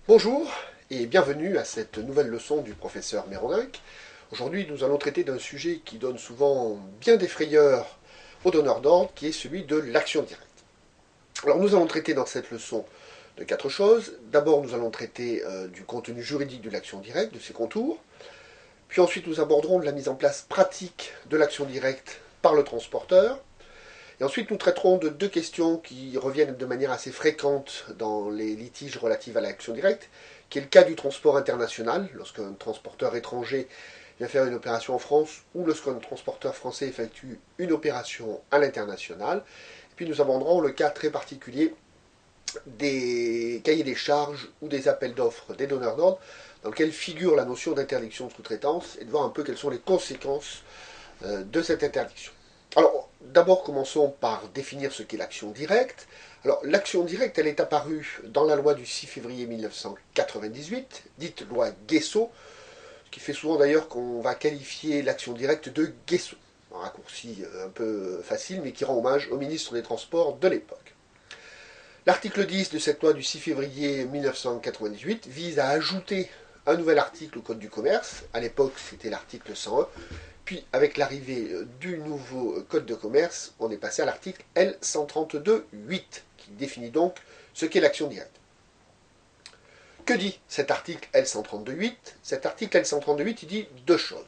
Bonjour et bienvenue à cette nouvelle leçon du professeur Méroninck. Aujourd'hui, nous allons traiter d'un sujet qui donne souvent bien des frayeurs aux donneurs d'ordre, qui est celui de l'action directe. Alors, nous allons traiter dans cette leçon de quatre choses. D'abord, nous allons traiter du contenu juridique de l'action directe, de ses contours. Puis ensuite, nous aborderons de la mise en place pratique de l'action directe par le transporteur. Et ensuite, nous traiterons de deux questions qui reviennent de manière assez fréquente dans les litiges relatifs à l'action directe, qui est le cas du transport international, lorsqu'un transporteur étranger vient faire une opération en France ou lorsqu'un transporteur français effectue une opération à l'international. Et puis nous aborderons le cas très particulier des cahiers des charges ou des appels d'offres des donneurs d'ordre, dans lequel figure la notion d'interdiction de sous-traitance, et de voir un peu quelles sont les conséquences de cette interdiction. Alors, d'abord, commençons par définir ce qu'est l'action directe. Alors, l'action directe, elle est apparue dans la loi du 6 février 1998, dite loi Guessot, ce qui fait souvent d'ailleurs qu'on va qualifier l'action directe de Guessot. Un raccourci un peu facile, mais qui rend hommage au ministre des Transports de l'époque. L'article 10 de cette loi du 6 février 1998 vise à ajouter un nouvel article au Code du commerce. À l'époque, c'était l'article 101. Puis, avec l'arrivée du nouveau Code de commerce, on est passé à l'article L132.8, qui définit donc ce qu'est l'action directe. Que dit cet article L132.8 ? Cet article L132.8, il dit deux choses.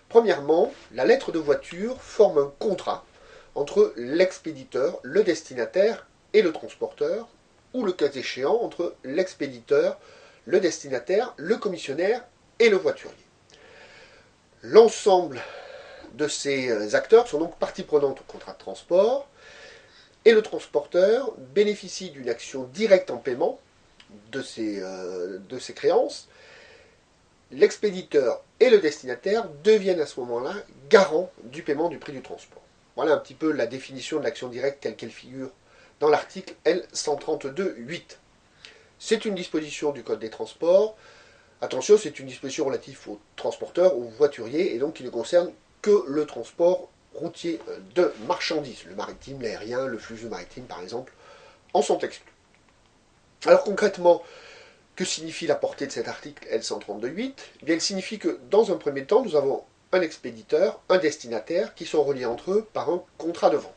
Premièrement, la lettre de voiture forme un contrat entre l'expéditeur, le destinataire et le transporteur, ou le cas échéant entre l'expéditeur, le destinataire, le commissionnaire et le voiturier. L'ensemble de ces acteurs sont donc partie prenante au contrat de transport, et le transporteur bénéficie d'une action directe en paiement de ses créances. L'expéditeur et le destinataire deviennent à ce moment-là garants du paiement du prix du transport. Voilà un petit peu la définition de l'action directe telle qu'elle figure dans l'article L132.8. C'est une disposition du Code des transports. Attention, c'est une disposition relative aux transporteurs, aux voituriers, et donc qui ne concerne que le transport routier de marchandises. Le maritime, l'aérien, le flux maritime, par exemple, en sont exclus. Alors concrètement, que signifie la portée de cet article L132.8 ? Eh bien, il signifie que, dans un premier temps, nous avons un expéditeur, un destinataire, qui sont reliés entre eux par un contrat de vente.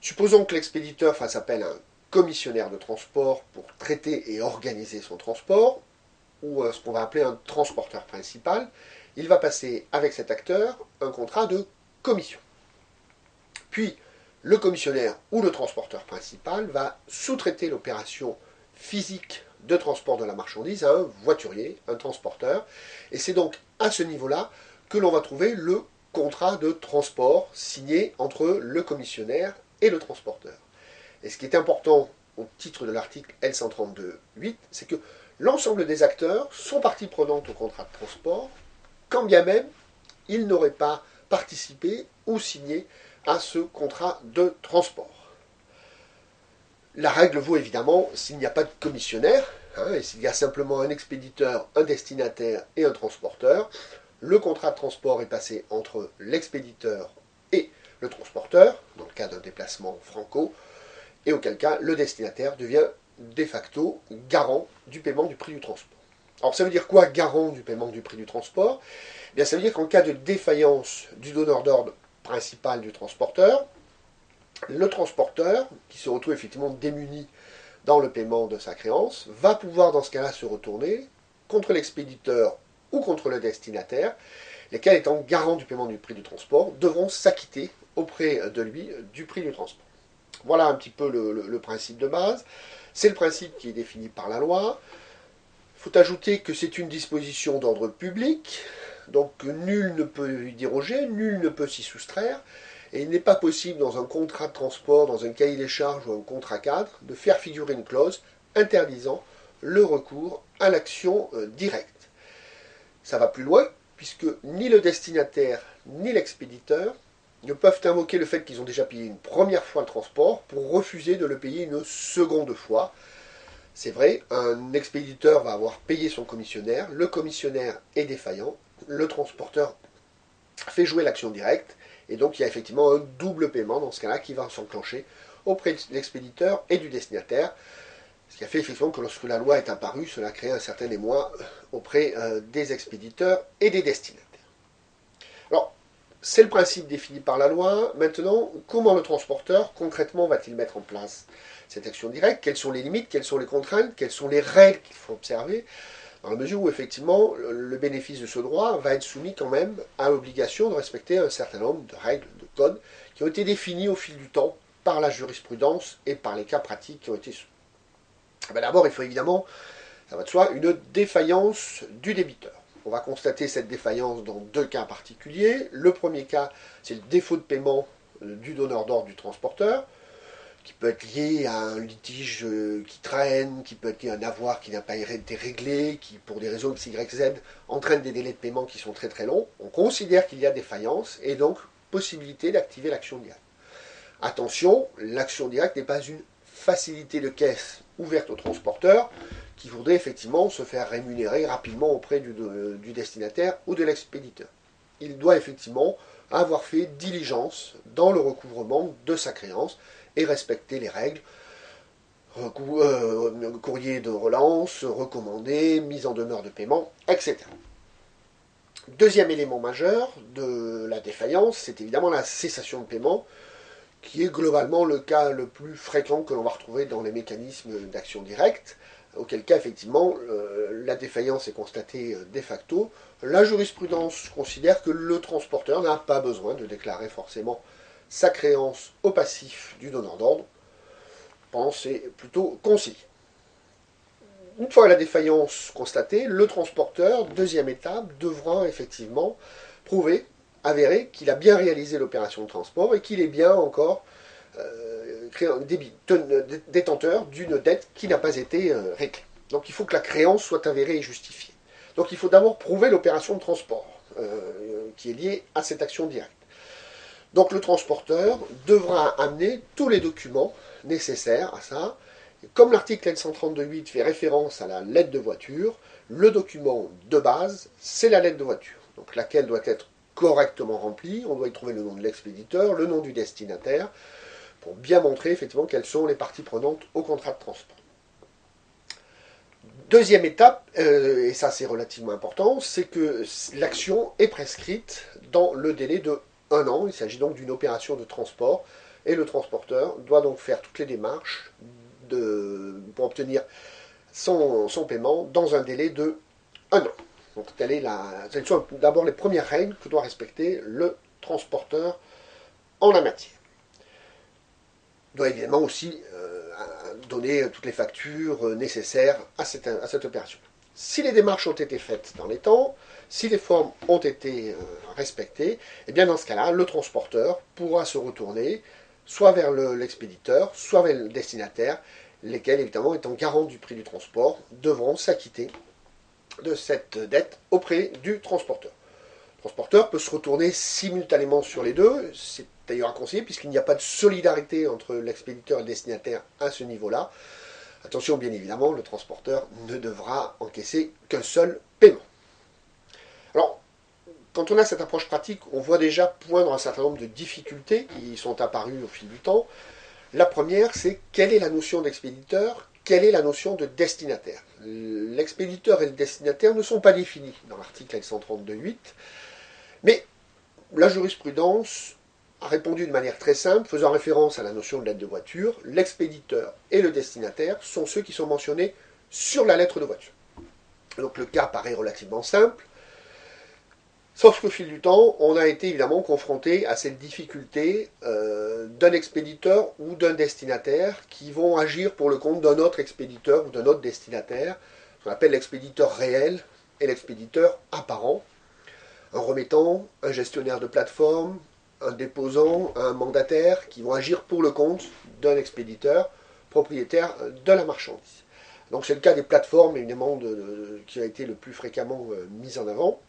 Supposons que l'expéditeur fasse appel à un commissionnaire de transport pour traiter et organiser son transport, ou ce qu'on va appeler un transporteur principal. Il va passer avec cet acteur un contrat de commission. Puis, le commissionnaire ou le transporteur principal va sous-traiter l'opération physique de transport de la marchandise à un voiturier, un transporteur. Et c'est donc à ce niveau-là que l'on va trouver le contrat de transport signé entre le commissionnaire et le transporteur. Et ce qui est important au titre de l'article L132.8, c'est que l'ensemble des acteurs sont partie prenante au contrat de transport, quand bien même ils n'auraient pas participé ou signé à ce contrat de transport. La règle vaut évidemment s'il n'y a pas de commissionnaire, et s'il y a simplement un expéditeur, un destinataire et un transporteur. Le contrat de transport est passé entre l'expéditeur et le transporteur, dans le cas d'un déplacement franco, et auquel cas le destinataire devient de facto garant du paiement du prix du transport. Alors ça veut dire quoi, garant du paiement du prix du transport ? Eh bien, ça veut dire qu'en cas de défaillance du donneur d'ordre principal du transporteur, le transporteur, qui se retrouve effectivement démuni dans le paiement de sa créance, va pouvoir dans ce cas-là se retourner contre l'expéditeur ou contre le destinataire, lesquels étant garants du paiement du prix du transport, devront s'acquitter auprès de lui du prix du transport. Voilà un petit peu le principe de base. C'est le principe qui est défini par la loi. Il faut ajouter que c'est une disposition d'ordre public, donc nul ne peut y déroger, nul ne peut s'y soustraire, et il n'est pas possible dans un contrat de transport, dans un cahier des charges ou un contrat cadre, de faire figurer une clause interdisant le recours à l'action directe. Ça va plus loin, puisque ni le destinataire ni l'expéditeur ne peuvent invoquer le fait qu'ils ont déjà payé une première fois le transport pour refuser de le payer une seconde fois. C'est vrai, un expéditeur va avoir payé son commissionnaire, le commissionnaire est défaillant, le transporteur fait jouer l'action directe, et donc il y a effectivement un double paiement dans ce cas-là qui va s'enclencher auprès de l'expéditeur et du destinataire, ce qui a fait effectivement que lorsque la loi est apparue, cela a créé un certain émoi auprès des expéditeurs et des destinataires. Alors, c'est le principe défini par la loi. Maintenant, comment le transporteur, concrètement, va-t-il mettre en place cette action directe? Quelles sont les limites? Quelles sont les contraintes? Quelles sont les règles qu'il faut observer? Dans la mesure où, effectivement, le bénéfice de ce droit va être soumis quand même à l'obligation de respecter un certain nombre de règles, de codes, qui ont été définis au fil du temps par la jurisprudence et par les cas pratiques qui ont été soumis. D'abord, il faut évidemment, ça va de soi, une défaillance du débiteur. On va constater cette défaillance dans deux cas particuliers. Le premier cas, c'est le défaut de paiement du donneur d'ordre du transporteur, qui peut être lié à un litige qui traîne, qui peut être lié à un avoir qui n'a pas été réglé, qui, pour des raisons X, Y, Z, entraîne des délais de paiement qui sont très très longs. On considère qu'il y a défaillance et donc possibilité d'activer l'action directe. Attention, l'action directe n'est pas une facilité de caisse ouverte au transporteur qui voudrait effectivement se faire rémunérer rapidement auprès du destinataire ou de l'expéditeur. Il doit effectivement avoir fait diligence dans le recouvrement de sa créance et respecter les règles, courrier de relance, recommandé, mise en demeure de paiement, etc. Deuxième élément majeur de la défaillance, c'est évidemment la cessation de paiement, qui est globalement le cas le plus fréquent que l'on va retrouver dans les mécanismes d'action directe, auquel cas, effectivement, la défaillance est constatée de facto. La jurisprudence considère que le transporteur n'a pas besoin de déclarer forcément sa créance au passif du donneur d'ordre. Je pense que c'est plutôt concis. Une fois la défaillance constatée, le transporteur, deuxième étape, devra effectivement prouver, avérer qu'il a bien réalisé l'opération de transport et qu'il est bien encore détenteur d'une dette qui n'a pas été réglée. Donc il faut que la créance soit avérée et justifiée. Donc il faut d'abord prouver l'opération de transport qui est liée à cette action directe. Donc le transporteur devra amener tous les documents nécessaires à ça. Et comme l'article L132.8 fait référence à la lettre de voiture, le document de base, c'est la lettre de voiture, donc laquelle doit être correctement remplie. On doit y trouver le nom de l'expéditeur, le nom du destinataire, pour bien montrer effectivement quelles sont les parties prenantes au contrat de transport. Deuxième étape, et ça c'est relativement important, c'est que l'action est prescrite dans le délai de 1 an. Il s'agit donc d'une opération de transport et le transporteur doit donc faire toutes les démarches pour obtenir son paiement dans un délai de 1 an. Donc telles sont d'abord les premières règles que doit respecter le transporteur en la matière. Il doit évidemment aussi donner toutes les factures nécessaires à cette opération. Si les démarches ont été faites dans les temps, si les formes ont été respectées, et bien dans ce cas-là, le transporteur pourra se retourner soit vers l'expéditeur, soit vers le destinataire, lesquels, évidemment, étant garants du prix du transport, devront s'acquitter de cette dette auprès du transporteur. Le transporteur peut se retourner simultanément sur les deux, c'est d'ailleurs à conseiller puisqu'il n'y a pas de solidarité entre l'expéditeur et le destinataire à ce niveau-là. Attention, bien évidemment, le transporteur ne devra encaisser qu'un seul paiement. Alors, quand on a cette approche pratique, on voit déjà poindre un certain nombre de difficultés qui sont apparues au fil du temps. La première, c'est quelle est la notion d'expéditeur, quelle est la notion de destinataire. L'expéditeur et le destinataire ne sont pas définis dans l'article L132.8, mais la jurisprudence a répondu de manière très simple, faisant référence à la notion de lettre de voiture. L'expéditeur et le destinataire sont ceux qui sont mentionnés sur la lettre de voiture. Donc le cas paraît relativement simple, sauf qu'au fil du temps, on a été évidemment confronté à cette difficulté d'un expéditeur ou d'un destinataire qui vont agir pour le compte d'un autre expéditeur ou d'un autre destinataire, ce qu'on appelle l'expéditeur réel et l'expéditeur apparent. Un remettant, un gestionnaire de plateforme, un déposant, un mandataire qui vont agir pour le compte d'un expéditeur propriétaire de la marchandise. Donc c'est le cas des plateformes, évidemment, qui a été le plus fréquemment mis en avant.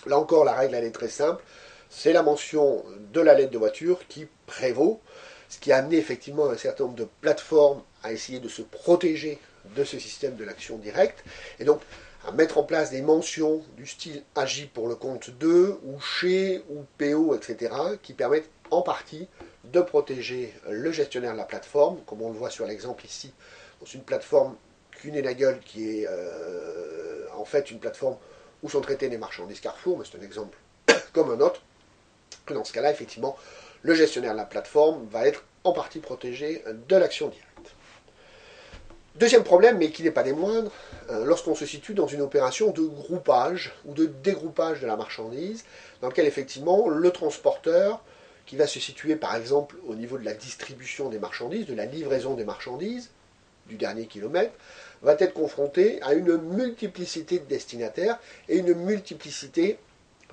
Là encore, la règle elle est très simple. C'est la mention de la lettre de voiture qui prévaut, ce qui a amené effectivement un certain nombre de plateformes à essayer de se protéger de ce système de l'action directe. Et donc, à mettre en place des mentions du style agit pour le compte de, ou chez, ou PO, etc., qui permettent en partie de protéger le gestionnaire de la plateforme, comme on le voit sur l'exemple ici dans une plateforme Kuehne+Nagel qui est en fait une plateforme où sont traitées les marchandises Carrefour, mais c'est un exemple comme un autre, que dans ce cas-là, effectivement, le gestionnaire de la plateforme va être en partie protégé de l'action directe. Deuxième problème, mais qui n'est pas des moindres, lorsqu'on se situe dans une opération de groupage ou de dégroupage de la marchandise, dans lequel effectivement le transporteur, qui va se situer par exemple au niveau de la distribution des marchandises, de la livraison des marchandises, du dernier kilomètre, va être confronté à une multiplicité de destinataires et une multiplicité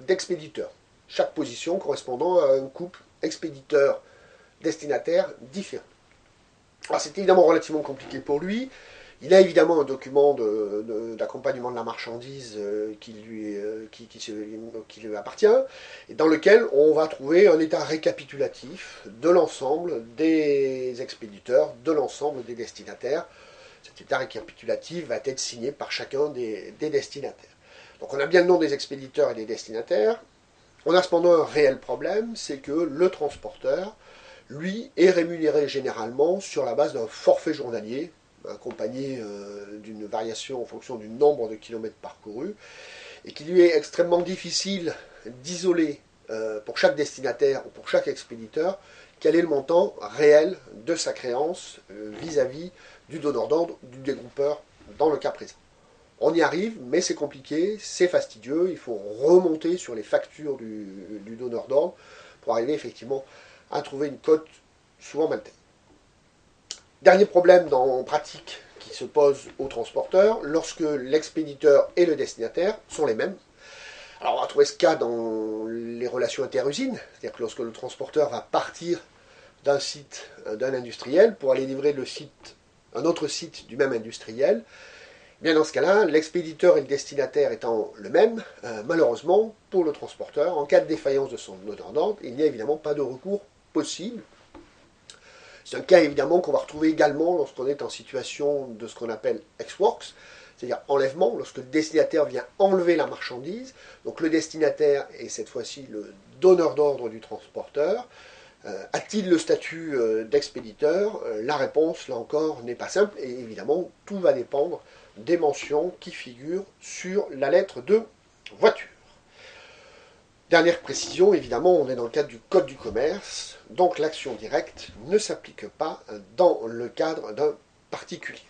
d'expéditeurs. Chaque position correspondant à un couple expéditeur-destinataire différent. Alors c'est évidemment relativement compliqué pour lui. Il a évidemment un document d'accompagnement de la marchandise qui lui appartient, et dans lequel on va trouver un état récapitulatif de l'ensemble des expéditeurs, de l'ensemble des destinataires. Cet état récapitulatif va être signé par chacun des destinataires. Donc on a bien le nom des expéditeurs et des destinataires. On a cependant un réel problème, c'est que le transporteur, lui, est rémunéré généralement sur la base d'un forfait journalier, accompagné d'une variation en fonction du nombre de kilomètres parcourus, et qu'il lui est extrêmement difficile d'isoler pour chaque destinataire ou pour chaque expéditeur quel est le montant réel de sa créance vis-à-vis du donneur d'ordre, du dégroupeur dans le cas présent. On y arrive, mais c'est compliqué, c'est fastidieux, il faut remonter sur les factures du donneur d'ordre pour arriver effectivement à trouver une cote souvent mal taillée. Dernier problème en pratique qui se pose au transporteur, lorsque l'expéditeur et le destinataire sont les mêmes. Alors on va trouver ce cas dans les relations interusines, c'est-à-dire que lorsque le transporteur va partir d'un site d'un industriel pour aller livrer un autre site du même industriel, bien dans ce cas-là, l'expéditeur et le destinataire étant le même, malheureusement, pour le transporteur, en cas de défaillance de son donneur d'ordre, il n'y a évidemment pas de recours possible. C'est un cas évidemment qu'on va retrouver également lorsqu'on est en situation de ce qu'on appelle ex-works, c'est-à-dire enlèvement, lorsque le destinataire vient enlever la marchandise. Donc le destinataire est cette fois-ci le donneur d'ordre du transporteur. A-t-il le statut d'expéditeur? La réponse, là encore, n'est pas simple, et évidemment, tout va dépendre des mentions qui figurent sur la lettre de voiture. Dernière précision, évidemment, on est dans le cadre du Code du commerce, donc l'action directe ne s'applique pas dans le cadre d'un particulier.